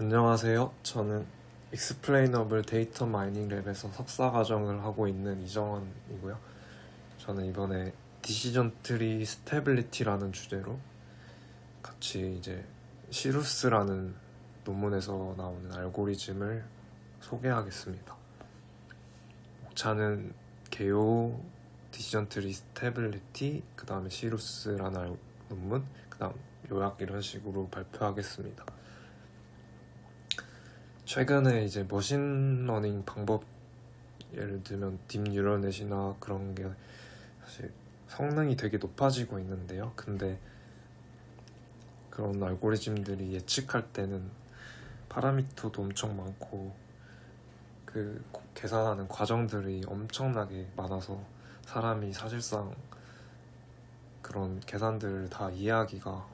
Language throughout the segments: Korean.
안녕하세요. 저는 익스플레이너블 데이터 마이닝 랩에서 석사 과정을 하고 있는 이정원이고요. 저는 이번에 디시전 트리 스테빌리티라는 주제로 같이 이제 시루스라는 논문에서 나오는 알고리즘을 소개하겠습니다. 목차는 개요, 디시전 트리 스테빌리티, 그 다음에 시루스라는 논문, 그 다음 요약 이런 식으로 발표하겠습니다. 최근에 이제 머신러닝 방법, 예를 들면 딥뉴럴넷이나 그런 게 사실 성능이 되게 높아지고 있는데요. 근데 그런 알고리즘들이 예측할 때는 파라미터도 엄청 많고 그 계산하는 과정들이 엄청나게 많아서 사람이 사실상 그런 계산들을 다 이해하기가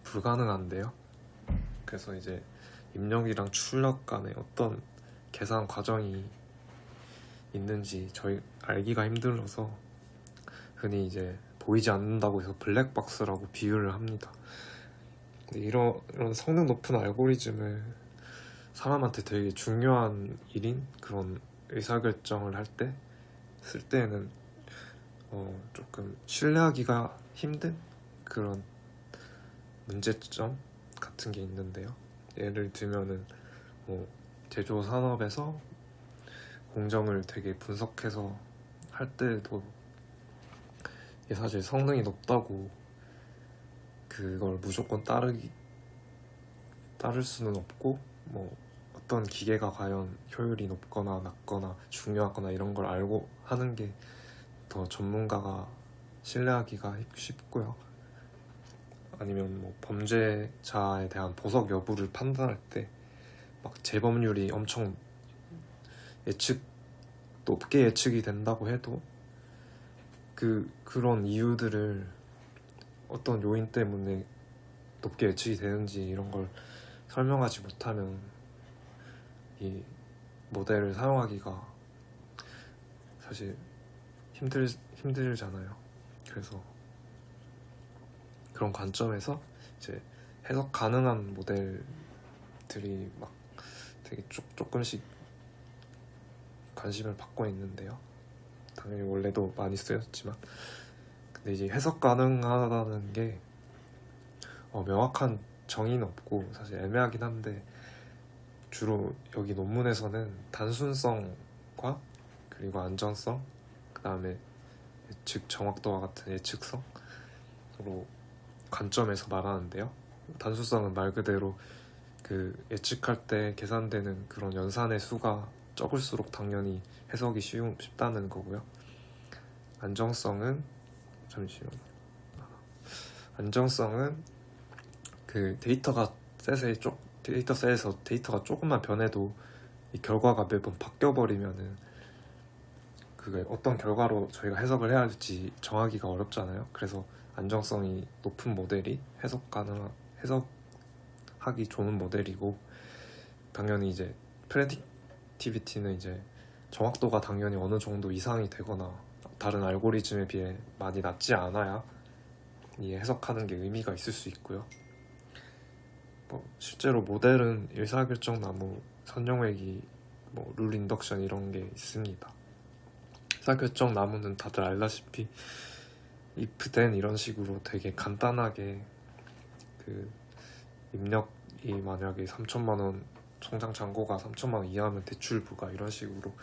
불가능한데요. 그래서 이제 입력이랑 출력 간에 어떤 계산 과정이 있는지 저희 알기가 힘들어서 흔히 이제 보이지 않는다고 해서 블랙박스라고 비유를 합니다. 근데 이런 성능 높은 알고리즘을 사람한테 되게 중요한 일인 그런 의사결정을 할 때 쓸 때에는 조금 신뢰하기가 힘든 그런 문제점 같은 게 있는데요. 예를 들면은 제조 산업에서 공정을 되게 분석해서 할 때도 이게 사실 성능이 높다고 그걸 무조건 따를 수는 없고, 어떤 기계가 과연 효율이 높거나 낮거나 중요하거나 이런 걸 알고 하는 게 더 전문가가 신뢰하기가 쉽고요. 아니면 범죄자에 대한 보석 여부를 판단할 때 막 재범률이 엄청 높게 예측이 된다고 해도 그런 이유들을 어떤 요인 때문에 높게 예측이 되는지 이런 걸 설명하지 못하면 이 모델을 사용하기가 사실 힘들잖아요. 그래서 그런 관점에서 이제 해석 가능한 모델들이 막 되게 조금씩 관심을 받고 있는데요. 당연히 원래도 많이 쓰였지만, 근데 이제 해석 가능하다는 게 명확한 정의는 없고 사실 애매하긴 한데, 주로 여기 논문에서는 단순성과 그리고 안전성, 그 다음에 예측 정확도와 같은 예측성으로 관점에서 말하는데요. 단순성은 말 그대로 그 예측할 때 계산되는 그런 연산의 수가 적을수록 당연히 해석이 쉽다는 거고요. 안정성은 그 데이터 셋에서 데이터가 조금만 변해도 이 결과가 매번 바뀌어버리면은 그게 어떤 결과로 저희가 해석을 해야 할지 정하기가 어렵잖아요. 그래서 안정성이 높은 모델이 해석하기 좋은 모델이고, 당연히 이제 프레딕티비티는 이제 정확도가 당연히 어느 정도 이상이 되거나 다른 알고리즘에 비해 많이 낮지 않아야 이 해석하는 게 의미가 있을 수 있고요. 실제로 모델은 의사결정 나무, 선형외기, 룰 인덕션 이런 게 있습니다. 의사결정 나무는 다들 알다시피 if then 이런 식으로 되게 간단하게 그 입력이 만약에 3천만 원, 통장 잔고가 3천만 원 이하면 대출 부과, 이런 식으로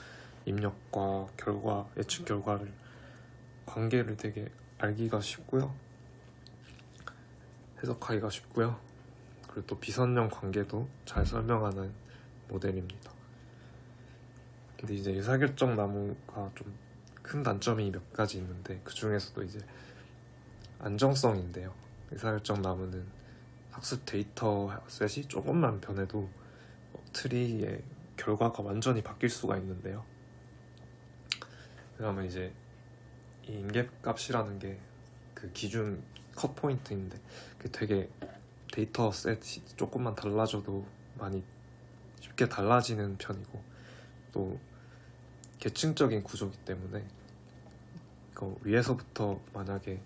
입력과 예측 결과를 관계를 되게 알기가 쉽고요. 해석하기가 쉽고요. 그리고 또 비선형 관계도 잘 설명하는 모델입니다. 근데 이제 의사결정 나무가 좀 큰 단점이 몇 가지 있는데, 그 중에서도 이제 안정성인데요. 의사결정 나무는 학습 데이터 셋이 조금만 변해도 트리의 결과가 완전히 바뀔 수가 있는데요. 그다음에 이제 이 인계 값이라는 게 그 기준 컷 포인트인데, 그게 되게 데이터 셋이 조금만 달라져도 많이 쉽게 달라지는 편이고, 또 계층적인 구조이기 때문에 위에서부터 만약에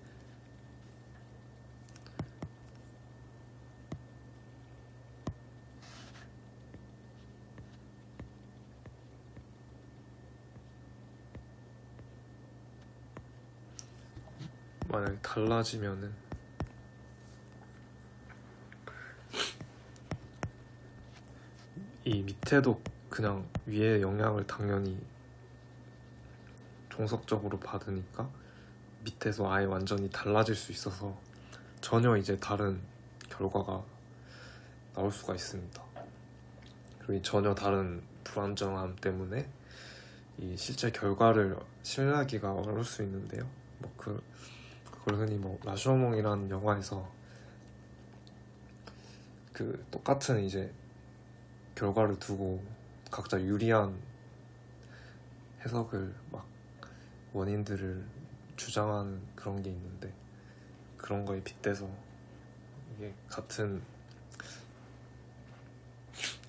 만약에 달라지면은 이 밑에도 그냥 위에 영향을 당연히 종속적으로 받으니까 밑에서 아예 완전히 달라질 수 있어서 전혀 이제 다른 결과가 나올 수가 있습니다. 그리고 이 전혀 다른 불안정함 때문에 이 실제 결과를 신뢰하기가 어려울 수 있는데요. 그걸 흔히 라쇼몽이라는 영화에서 그 똑같은 이제 결과를 두고 각자 유리한 해석을 원인들을 주장하는 그런 게 있는데, 그런 거에 빗대서 이게 같은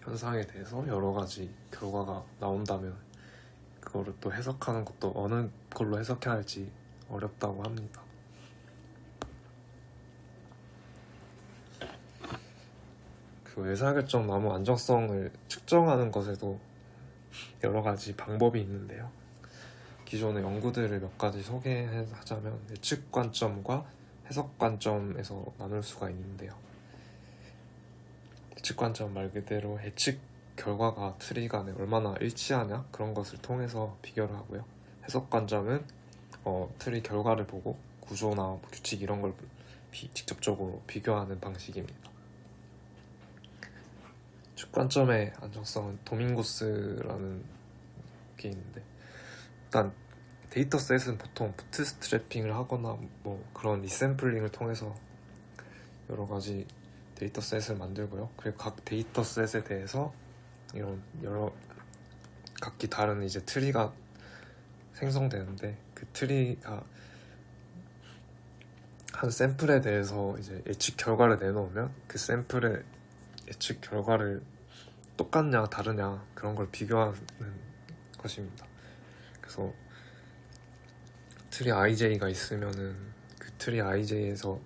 현상에 대해서 여러 가지 결과가 나온다면 그거를 또 해석하는 것도 어느 걸로 해석해야 할지 어렵다고 합니다. 그 의사결정 나무 안정성을 측정하는 것에도 여러 가지 방법이 있는데요. 기존의 연구들을 몇 가지 소개하자면 예측 관점과 해석 관점에서 나눌 수가 있는데요. 예측 관점 말 그대로 예측 결과가 트리 간에 얼마나 일치하냐 그런 것을 통해서 비교를 하고요. 해석 관점은 트리 결과를 보고 구조나 규칙 이런 걸 직접적으로 비교하는 방식입니다. 예측 관점의 안정성은 도밍고스라는 게 있는데, 일단 데이터셋은 보통 부트스트래핑을 하거나 그런 리샘플링을 통해서 여러 가지 데이터셋을 만들고요. 그리고 각 데이터셋에 대해서 이런 여러 각기 다른 이제 트리가 생성되는데, 그 트리가 한 샘플에 대해서 이제 예측 결과를 내놓으면 그 샘플의 예측 결과를 똑같냐 다르냐 그런 걸 비교하는 것입니다. 그래서 트리 IJ가 있으면은 그 트리 IJ에서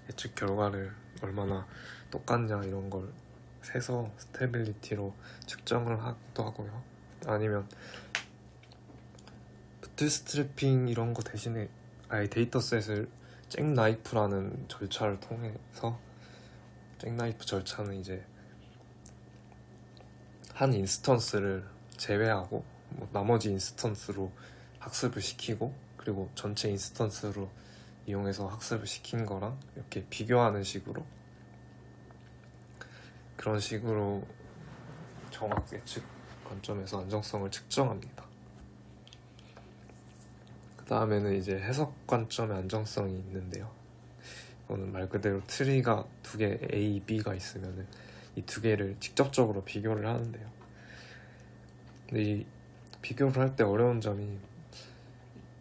예측 결과를 얼마나 똑같냐 이런 걸 세서 스테빌리티로 측정을 하기도 하고요. 아니면 부트스트래핑 이런 거 대신에 아예 데이터셋을 잭나이프라는 절차를 통해서, 잭나이프 절차는 이제 한 인스턴스를 제외하고 나머지 인스턴스로 학습을 시키고, 그리고 전체 인스턴스로 이용해서 학습을 시킨 거랑 이렇게 비교하는 식으로, 그런 식으로 정확 예측 관점에서 안정성을 측정합니다. 그 다음에는 이제 해석 관점의 안정성이 있는데요. 이거는 말 그대로 트리가 두 개 A, B가 있으면은 이 두 개를 직접적으로 비교를 하는데요. 근데 이 비교를 할 때 어려운 점이,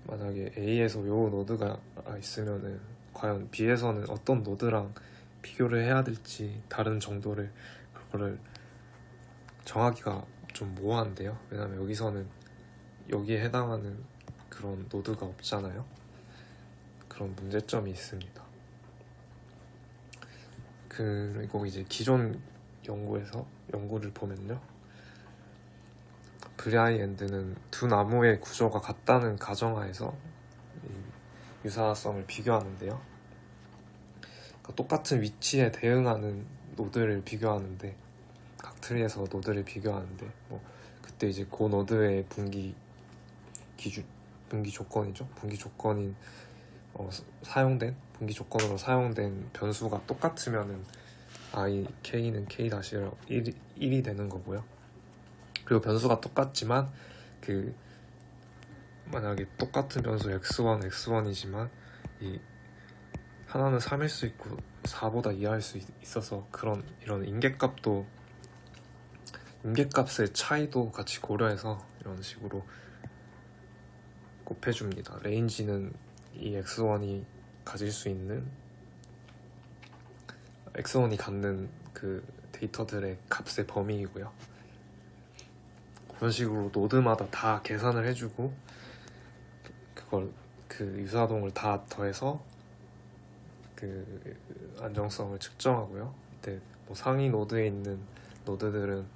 만약에 A에서 요 노드가 있으면은 과연 B에서는 어떤 노드랑 비교를 해야 될지 다른 정도를 그거를 정하기가 좀 모호한데요. 왜냐면 여기서는 여기에 해당하는 그런 노드가 없잖아요. 그런 문제점이 있습니다. 그리고 이제 기존 연구를 보면요, 브라이앤드는 두 나무의 구조가 같다는 가정하에서 유사성을 비교하는데요. 그러니까 똑같은 위치에 대응하는 노드를 비교하는데, 각 트리에서 노드를 비교하는데 그때 이제 그 노드의 분기 조건이죠. 분기 조건인 분기 조건으로 사용된 변수가 똑같으면은 k는 k-로 1이 되는 거고요. 그리고 변수가 똑같지만 만약에 똑같은 변수 x1이지만 이 하나는 3일 수 있고 4보다 이하일 수 있어서 이런 임계값의 차이도 같이 고려해서 이런 식으로 곱해줍니다. 레인지는 이 x1이 가질 수 있는, x1이 갖는 그 데이터들의 값의 범위이고요. 그런 식으로 노드마다 다 계산을 해주고 그걸 유사동을 다 더해서 안정성을 측정하고요. 이때 상위 노드에 있는 노드들은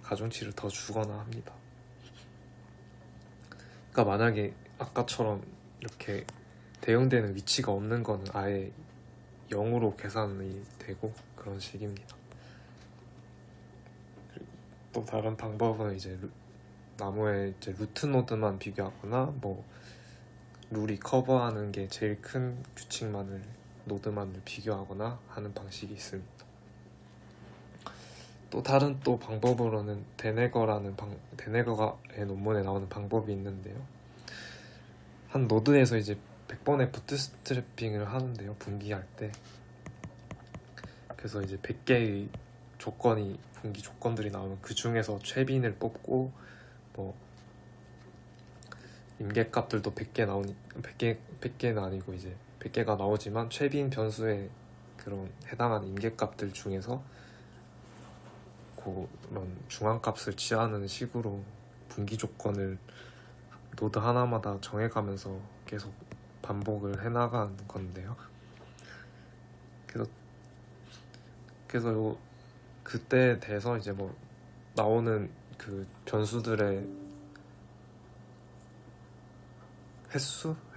가중치를 더 주거나 합니다. 그러니까 만약에 아까처럼 이렇게 대응되는 위치가 없는 거는 아예 0으로 계산이 되고 그런 식입니다. 또 다른 방법은 이제 나무의 이제 루트 노드만 비교하거나 뭐 룰이 커버하는 게 제일 큰 규칙만을 노드만을 비교하거나 하는 방식이 있습니다. 또 다른 또 방법으로는 데네거의 논문에 나오는 방법이 있는데요. 한 노드에서 이제 100번의 부트스트래핑을 하는데요. 분기할 때. 그래서 이제 100개의 분기 조건들이 나오면 그 중에서 최빈을 뽑고 뭐 임계값들도 100개는 아니고 이제 100개가 나오지만 최빈 변수에 그런 해당하는 임계값들 중에서 그런 중앙값을 취하는 식으로 분기 조건을 노드 하나마다 정해가면서 계속 반복을 해나가는 건데요. 그래서 그때에 대해서 이제 뭐 나오는 그 변수들의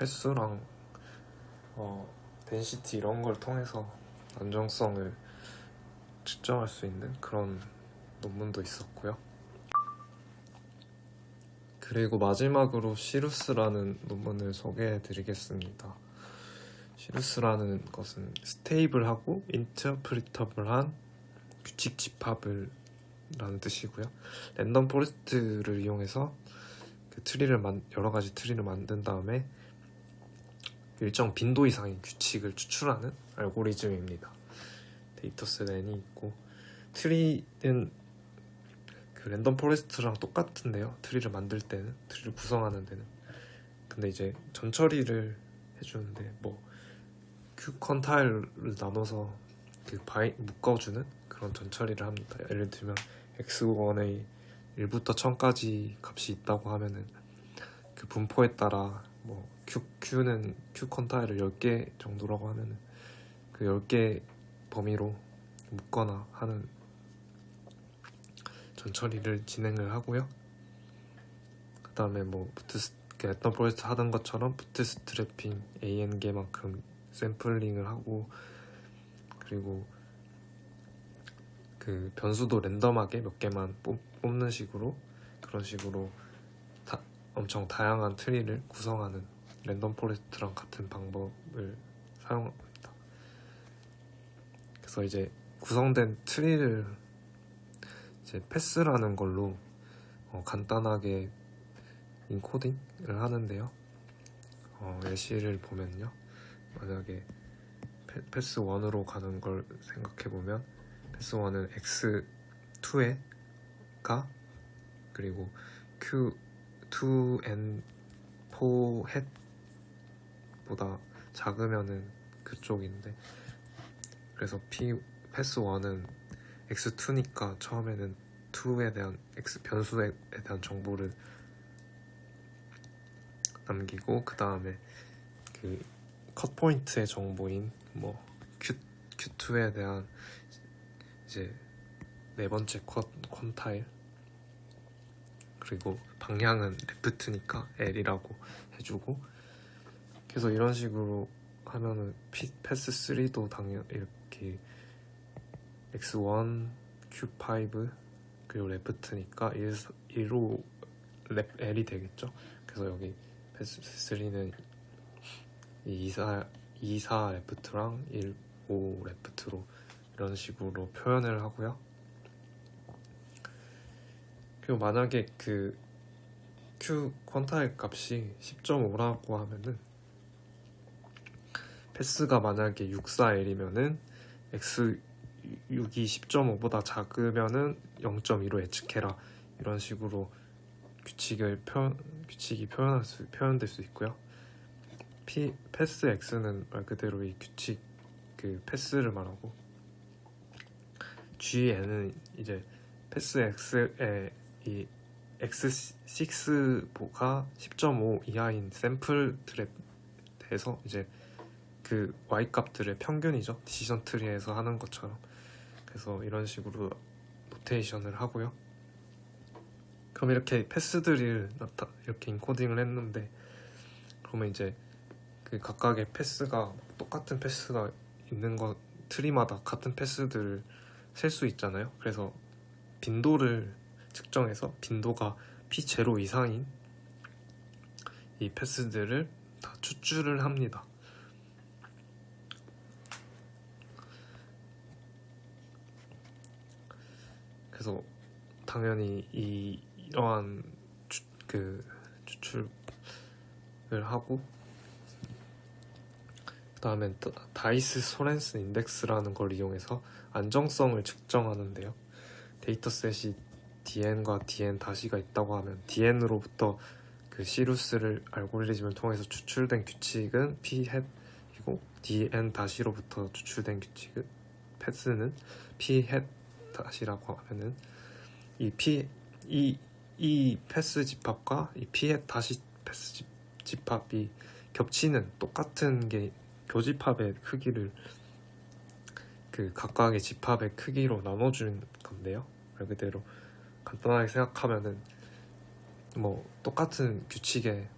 횟수랑 덴시티 이런 걸 통해서 안정성을 측정할 수 있는 그런 논문도 있었고요. 그리고 마지막으로 시루스라는 논문을 소개해 드리겠습니다. 시루스라는 것은 스테이블하고 인터프리터블한 규칙 집합을 라는 뜻이고요. 랜덤 포레스트를 이용해서 그 여러 가지 트리를 만든 다음에 일정 빈도 이상의 규칙을 추출하는 알고리즘입니다. 데이터셋 n이 있고 트리는 그 랜덤 포레스트랑 똑같은데요. 트리를 구성하는 데는. 근데 이제 전처리를 해주는데 뭐 q-퀀타일을 나눠서 묶어주는 그런 전처리를 합니다. 예를 들면 x1의 1부터 1000까지 값이 있다고 하면은 그 분포에 따라 뭐 q는 q-퀀타일을 10개 정도라고 하면은 그 10개 범위로 묶거나 하는 전처리를 진행을 하고요. 그 다음에 뭐 랜덤 포레스트 하던 것처럼 부트스트래핑 AN개만큼 샘플링을 하고 그리고 그 변수도 랜덤하게 몇 개만 뽑는 식으로 그런 식으로 엄청 다양한 트리를 구성하는 랜덤 포레스트랑 같은 방법을 사용합니다. 그래서 이제 구성된 트리를 이제 패스라는 걸로 간단하게 인코딩을 하는데요. 예시를 보면요. 만약에 패스 1으로 가는 걸 생각해보면 패스 1은 x2가 그리고 q2n4햇보다 작으면은 그쪽인데 그래서 패스 1은 x2니까 처음에는 2에 대한 변수에 대한 정보를 남기고 그 다음에 그 컷 포인트의 정보인 뭐 Q2에 대한 이제 네 번째 퀀타일 그리고 방향은 레프트니까 L이라고 해주고 그래서 이런 식으로 하면은 패스 3도 당연 이렇게 x1, q5 그리고 레프트니까 1로 L이 되겠죠. 그래서 여기 패스 3는 24 레프트랑 15 레프트로 이런 식으로 표현을 하고요. 그리고 만약에 그 Q 퀀타일 값이 10.5라고 하면은 패스가 만약에 64L이면은 X6이 10.5보다 작으면은 0.2로 예측해라 이런 식으로 규칙이 표현될 수 있고요. 패스 X는 말 그대로 이 규칙 그 패스를 말하고 GN은 이제 패스 X의 이 X6가 10.5 이하인 샘플 트랩에 대해서 이제 그 Y 값들의 평균이죠. 디시전 트리에서 하는 것처럼. 그래서 이런 식으로 노테이션을 하고요. 그럼 이렇게 패스들을 이렇게 인코딩을 했는데 그러면 이제 그 각각의 패스가 똑같은 패스가 있는 것 트리마다 같은 패스들을 셀 수 있잖아요. 그래서 빈도를 측정해서 빈도가 p0 이상인 이 패스들을 다 추출을 합니다. 그래서 당연히 이러한 추출을 하고, 그 다음에 다이스 소렌스 인덱스라는 걸 이용해서 안정성을 측정하는데요. 데이터셋이 dn과 dn-가 있다고 하면 dn으로부터 그 시루스를 알고리즘을 통해서 추출된 규칙은 p-이고 dn-로부터 추출된 규칙은 패스는 p-라고 하면은 이 패스 집합과 이 p-패스 집합이 겹치는 똑같은 게 교집합의 크기를 그 각각의 집합의 크기로 나눠준 건데요. 말 그대로 간단하게 생각하면은 뭐 똑같은 규칙의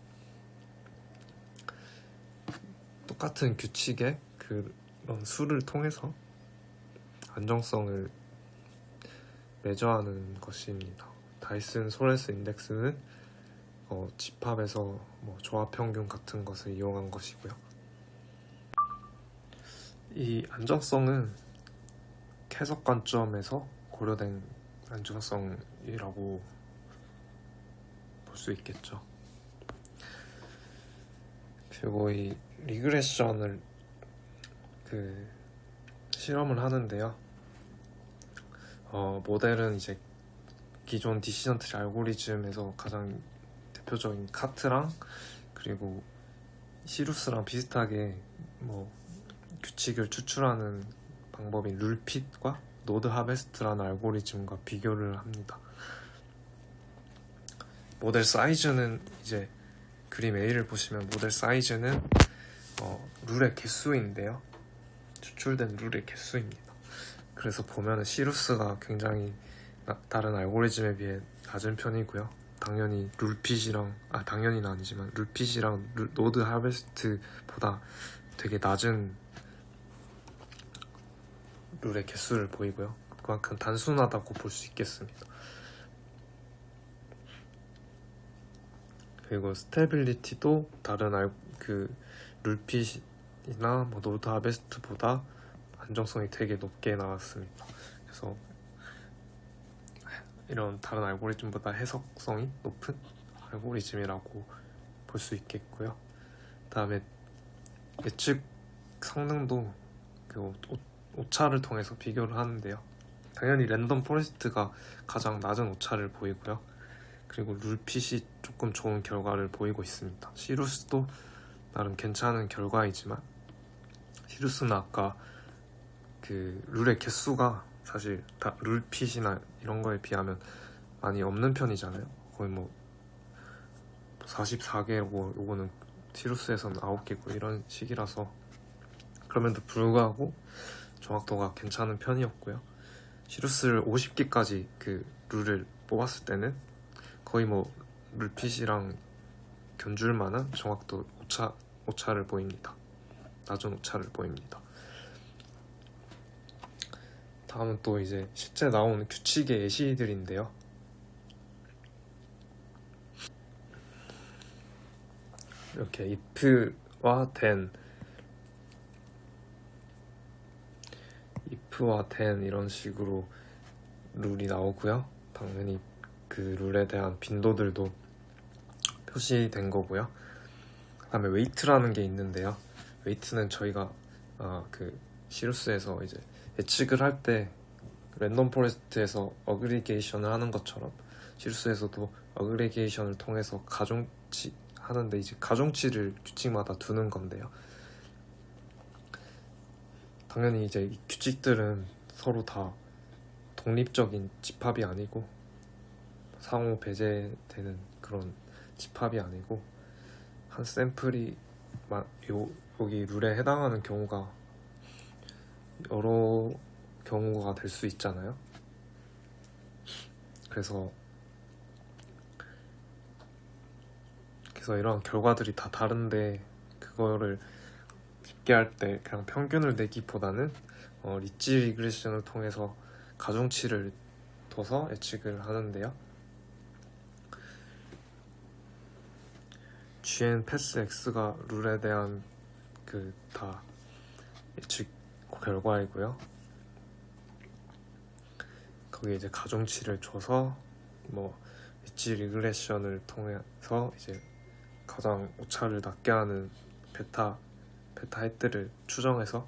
그런 수를 통해서 안정성을 매저하는 것입니다. 다이슨 소렌스 인덱스는 집합에서 뭐 조합 평균 같은 것을 이용한 것이고요. 이 안정성은 해석 관점에서 고려된 안정성이라고 볼 수 있겠죠. 그리고 이 리그레션을 실험을 하는데요. 모델은 이제 기존 디시전 트리 알고리즘에서 가장 대표적인 카트랑 그리고 시루스랑 비슷하게 뭐 규칙을 추출하는 방법인 룰핏과 노드 하베스트라는 알고리즘과 비교를 합니다. 모델 사이즈는 이제 그림 A를 보시면 모델 사이즈는 룰의 개수인데요. 추출된 룰의 개수입니다. 그래서 보면은 시루스가 굉장히 다른 알고리즘에 비해 낮은 편이고요. 당연히는 아니지만 룰핏이랑 노드 하베스트보다 되게 낮은 룰의 개수를 보이고요. 그만큼 단순하다고 볼 수 있겠습니다. 그리고 스테빌리티도 다른 룰핏이나 뭐 노드 하베스트보다 안정성이 되게 높게 나왔습니다. 그래서 이런 다른 알고리즘보다 해석성이 높은 알고리즘이라고 볼 수 있겠고요. 다음에 예측 성능도 오차를 통해서 비교를 하는데요. 당연히 랜덤 포레스트가 가장 낮은 오차를 보이고요. 그리고 룰핏이 조금 좋은 결과를 보이고 있습니다. 시루스도 나름 괜찮은 결과이지만 시루스는 아까 룰의 개수가 사실 다 룰핏이나 이런 거에 비하면 많이 없는 편이잖아요. 거의 뭐 44개고 요거는 시루스에서는 9개고 이런 식이라서 그럼에도 불구하고 정확도가 괜찮은 편이었고요. 시루스를 50개까지 룰을 뽑았을 때는 거의 뭐 룰핏이랑 견줄 만한 정확도 오차를 보입니다. 낮은 오차를 보입니다. 다음은 또 이제 실제 나오는 규칙의 예시들인데요. 이렇게 if와 then 이런 식으로 룰이 나오고요. 당연히 그 룰에 대한 빈도들도 표시된 거고요. 그 다음에 웨이트라는 게 있는데요. 웨이트는 저희가 시루스에서 이제 예측을 할 때 랜덤 포레스트에서 어그리게이션을 하는 것처럼 시루스에서도 어그리게이션을 통해서 가중치 하는데 이제 가중치를 규칙마다 두는 건데요. 당연히 이제 이 규칙들은 서로 다 독립적인 집합이 아니고 상호 배제되는 그런 집합이 아니고 한 샘플이 여기 룰에 해당하는 경우가 여러 경우가 될 수 있잖아요. 그래서 이런 결과들이 다 다른데 그거를 쉽게 할 때 그냥 평균을 내기보다는 리치 리그레션을 통해서 가중치를 둬서 예측을 하는데요. GN 패스 X가 룰에 대한 그 다 예측 결과이고요. 거기에 이제 가중치를 줘서 뭐 리치 리그레션을 통해서 이제 가장 오차를 낮게 하는 베타 햇들을 추정해서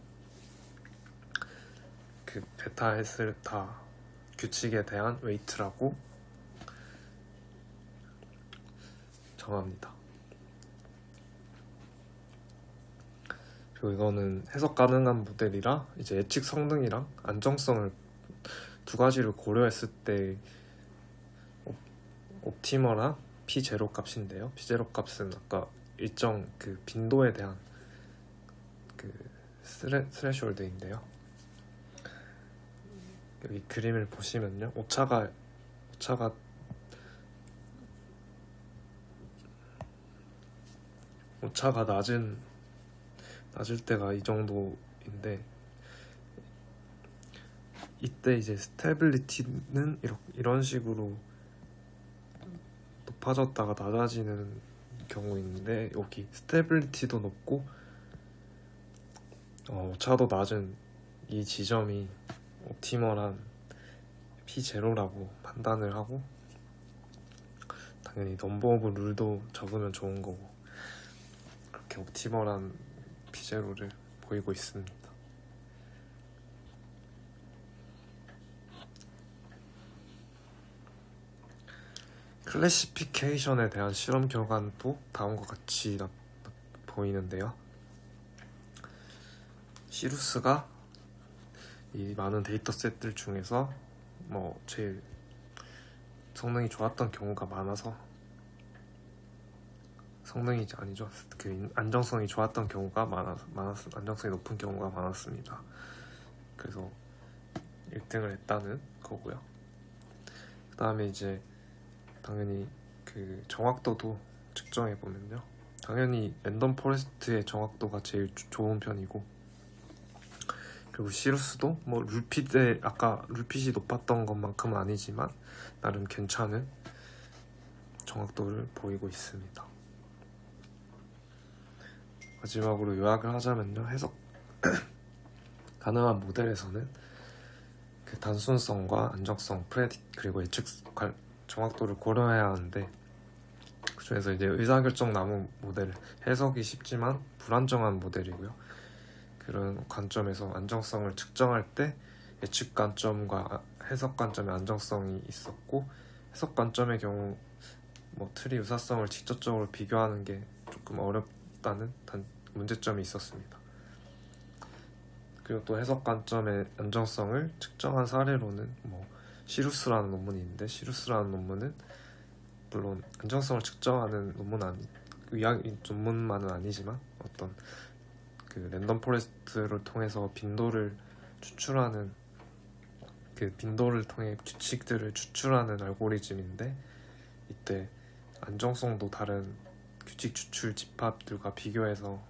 그 베타 햇을 다 규칙에 대한 웨이트라고 정합니다. 그리고 이거는 해석 가능한 모델이라 이제 예측 성능이랑 안정성을 두 가지를 고려했을 때 옵티멀한 P0 값인데요. P0 값은 아까 일정 그 빈도에 대한 그 스레숄드인데요. 여기 그림을 보시면요, 오차가 낮을 때가 이 정도인데, 이때 이제 스테빌리티는 이런 식으로 높아졌다가 낮아지는 경우인데, 여기 스테빌리티도 높고 오차도 낮은 이 지점이 옵티멀한 P0라고 판단을 하고, 당연히 넘버 오브 룰도 적으면 좋은 거고, 그렇게 옵티멀한 P0를 보이고 있습니다. 클래시피케이션에 대한 실험 결과는 또 다음과 같이 보이는데요. 시루스가 이 많은 데이터셋들 중에서 제일 성능이 좋았던 경우가 많아서, 성능이 아니죠, 그 안정성이 좋았던 경우가 안정성이 높은 경우가 많았습니다. 그래서 1등을 했다는 거고요. 그 다음에 이제 당연히 그 정확도도 측정해 보면요, 당연히 랜덤 포레스트의 정확도가 제일 좋은 편이고, 그리고 시루스도 아까 룰핏이 높았던 것만큼은 아니지만 나름 괜찮은 정확도를 보이고 있습니다. 마지막으로 요약을 하자면요, 해석 가능한 모델에서는 그 단순성과 안정성, 그리고 예측 정확도를 고려해야 하는데, 그중에서 이제 의사결정 나무 모델, 해석이 쉽지만 불안정한 모델이고요. 그런 관점에서 안정성을 측정할 때 예측 관점과 해석 관점의 안정성이 있었고, 해석 관점의 경우 틀의 유사성을 직접적으로 비교하는 게 조금 어렵다는 문제점이 있었습니다. 그리고 또 해석 관점의 안정성을 측정한 사례로는 시루스라는 논문이 있는데, 시루스라는 논문은 물론 안정성을 측정하는 논문만은 아니지만 어떤 그 랜덤 포레스트를 통해서 빈도를 추출하는, 그 빈도를 통해 규칙들을 추출하는 알고리즘인데, 이때 안정성도 다른 규칙 추출 집합들과 비교해서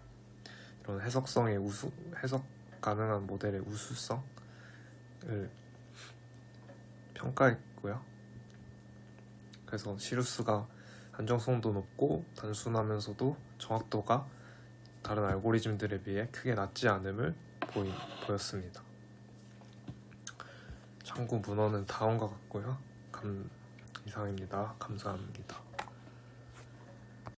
이런 해석 가능한 모델의 우수성을 평가했고요. 그래서 시루스가 안정성도 높고 단순하면서도 정확도가 다른 알고리즘들에 비해 크게 낮지 않음을 보였습니다. 참고 문헌은 다음과 같고요. 이상입니다. 감사합니다.